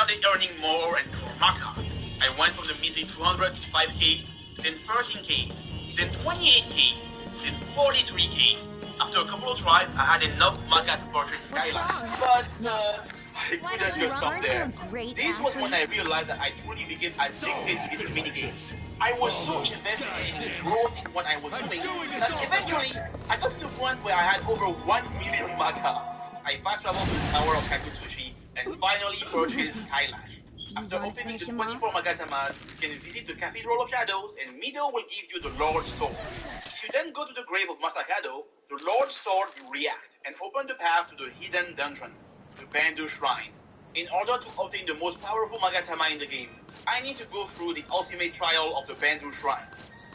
started earning more and more Maka. I went from the measly 200 to 5k, then 13k, then 28k, then 43k. After a couple of tries, I had enough Maka to purchase Skyline. But I couldn't just stop there. This was when I realized that I truly became addicted to this minigame. I was so invested in the growth in what I was doing that eventually I got to the point where I had over 1 million Maka. I fast traveled to the Tower of Kakutsushi and finally purchased Skylash. After opening the 24 Magatamas, you can visit the Cathedral of Shadows and Mido will give you the Lord's Sword. If you then go to the grave of Masakado, the Lord's Sword will react and open the path to the hidden dungeon, the Bandu Shrine. In order to obtain the most powerful Magatama in the game, I need to go through the ultimate trial of the Bandu Shrine.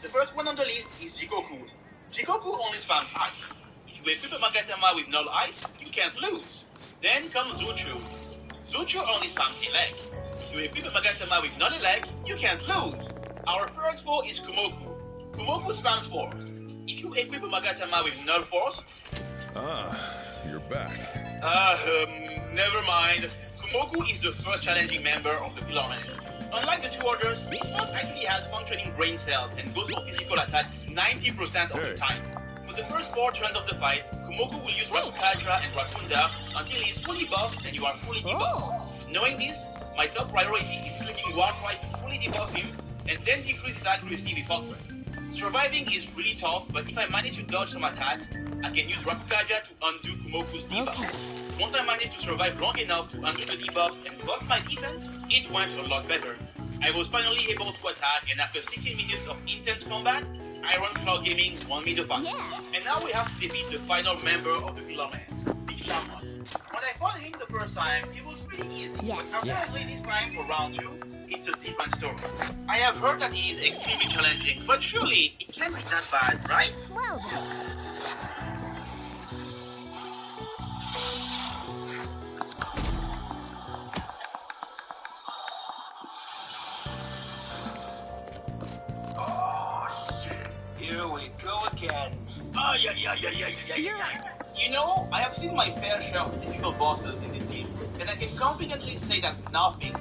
The first one on the list is Jikoku. Jikoku only spams ice. If you equip a Magatama with null ice, you can't lose. Then comes Zuchu. Zuchu only spams a leg. If you equip a Magatama with null leg, you can't lose. Our third foe is Kumoku. Kumoku spams force. If you equip a Magatama with null force... You're back. Never mind. Kumoku is the first challenging member of the Pillar Man. Unlike the two others, he actually has functioning brain cells and goes for physical attacks 90% of the time. For the first 4 turns of the fight, Kumoku will use Rasukadra and Rakunda until he is fully buffed and you are fully debuffed. Knowing this, my top priority is clicking Warcry to fully debuff him and then decrease his accuracy with Hawkeye. Surviving is really tough, but if I manage to dodge some attacks, I can use Rakukaja to undo Kumoku's debuff. Once I managed to survive long enough to undo the debuffs and buff my defense, it went a lot better. I was finally able to attack, and after 16 minutes of intense combat, Iron Cloud Gaming won me the fight. Yeah. And now we have to defeat the final member of the Pillar Man, Bishamon. When I fought him the first time, it was pretty easy, but after I played this time for round 2, it's a different story. I have heard that it is extremely challenging, but surely it can't be that bad, right? Well then. Oh shit! Here we go again. Oh yeah. You know, I have seen my fair share of difficult bosses in this game, and I can confidently say that nothing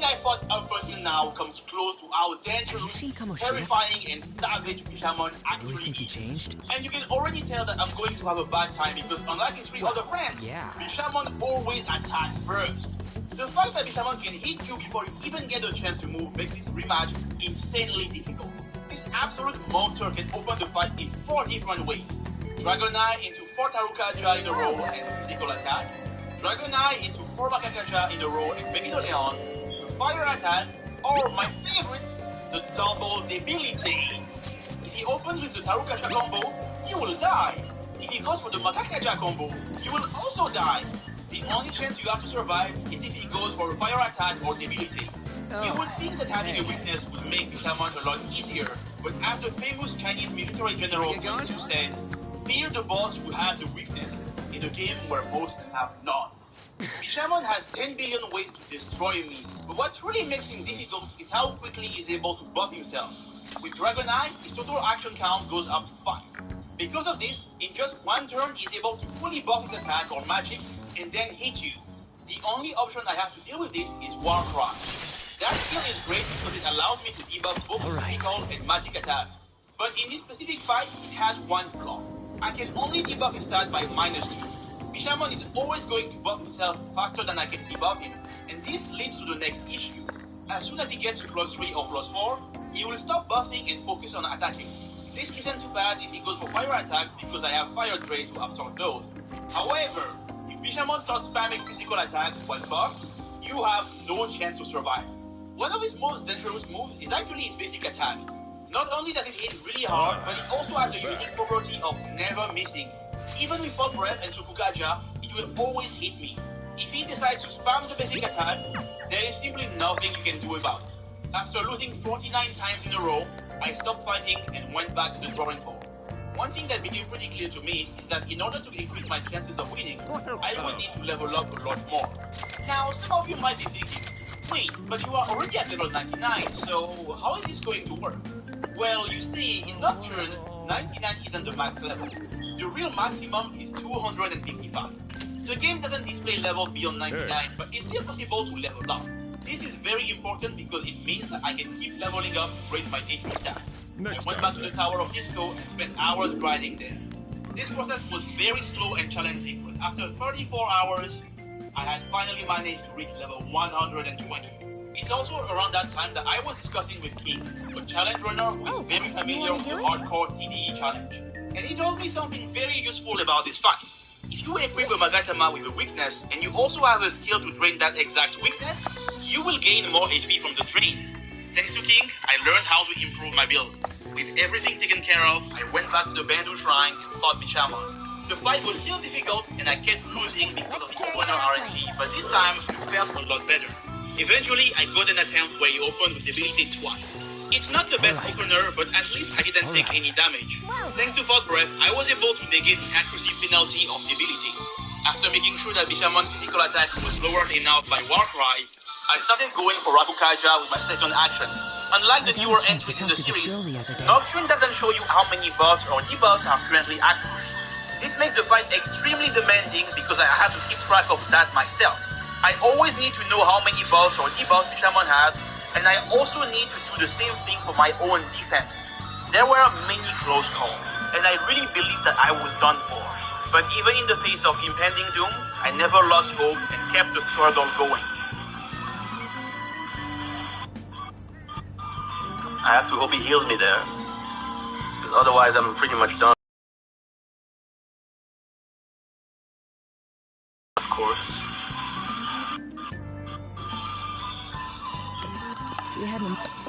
I fought up until now comes close to how dangerous, terrifying, and savage Bishamon actually really think he changed? And you can already tell that I'm going to have a bad time because unlike his 3 other friends, Bishamon always attacks first. The fact that Bishamon can hit you before you even get a chance to move makes this rematch insanely difficult. This absolute monster can open the fight in 4 different ways. Dragon Eye into 4 Tarukaja in a row and physical attack. Dragon Eye into 4 Makakaja in a row and Megiddo the fire attack, or my favorite, the double debility. If he opens with the Tarukaja combo, you will die. If he goes for the Makakaja combo, you will also die. The only chance you have to survive is if he goes for a fire attack or debility. You would think that having a weakness would make Bishamon a lot easier, but as the famous Chinese military general Sun Tzu said, fear the boss who has a weakness in a game where most have none. Bishamon has 10 billion ways to destroy me, but what really makes him difficult is how quickly he's able to buff himself. With Dragon Eye, his total action count goes up to 5. Because of this, in just 1 turn, he's able to fully buff his attack or magic and then hit you. The only option I have to deal with this is Warcry. That skill is great because it allows me to debuff both physical and magic attacks. But in this specific fight, it has one flaw. I can only debuff his stat by -2. Bishamon is always going to buff himself faster than I can debuff him, and this leads to the next issue. As soon as he gets to +3 or +4, he will stop buffing and focus on attacking. This isn't too bad if he goes for fire attack because I have Fire Drain to absorb those. However, if Bishamon starts spamming physical attacks while buffed, you have no chance to survive. One of his most dangerous moves is actually his basic attack. Not only does it hit really hard, but it also has the unique property of never missing. Even with Fog Breath and Sukugaja, it will always hit me. If he decides to spam the basic attack, there is simply nothing you can do about it. After losing 49 times in a row, I stopped fighting and went back to the drawing board. One thing that became pretty clear to me is that in order to increase my chances of winning, I would need to level up a lot more. Now, some of you might be thinking, wait, but you are already at level 99, so how is this going to work? Well, you see, in Nocturne, 99 isn't the max level. The real maximum is 255. The game doesn't display levels beyond 99, but it's still possible to level up. This is very important because it means that I can keep leveling up to raise my HP stats. I went back to the Tower of Disco and spent hours grinding there. This process was very slow and challenging, but after 34 hours, I had finally managed to reach level 120. It's also around that time that I was discussing with King, a challenge runner who is very familiar with the hardcore TDE challenge. And he told me something very useful about this fact. If you equip a Magatama with a weakness, and you also have a skill to drain that exact weakness, you will gain more HP from the drain. Thanks to King, I learned how to improve my build. With everything taken care of, I went back to the Bandu Shrine and fought Bishamon. The fight was still difficult, and I kept losing because of the opener RNG, but this time, it felt a lot better. Eventually, I got an attempt where he opened with debilitate twice. It's not the best opener, but at least I didn't take any damage. Thanks to Fog Breath, I was able to negate the accuracy penalty of debilitate. After making sure that Bishamon's physical attack was lowered enough by Warcry, I started going for Rakukaja with my second action. Unlike the newer entries in the series, Nocturne doesn't show you how many buffs or debuffs are currently active. This makes the fight extremely demanding because I have to keep track of that myself. I always need to know how many buffs or debuffs Bishamon has, and I also need to do the same thing for my own defense. There were many close calls, and I really believed that I was done for. But even in the face of impending doom, I never lost hope and kept the struggle going. I have to hope he heals me there, because otherwise I'm pretty much done. Of course. We hadn't.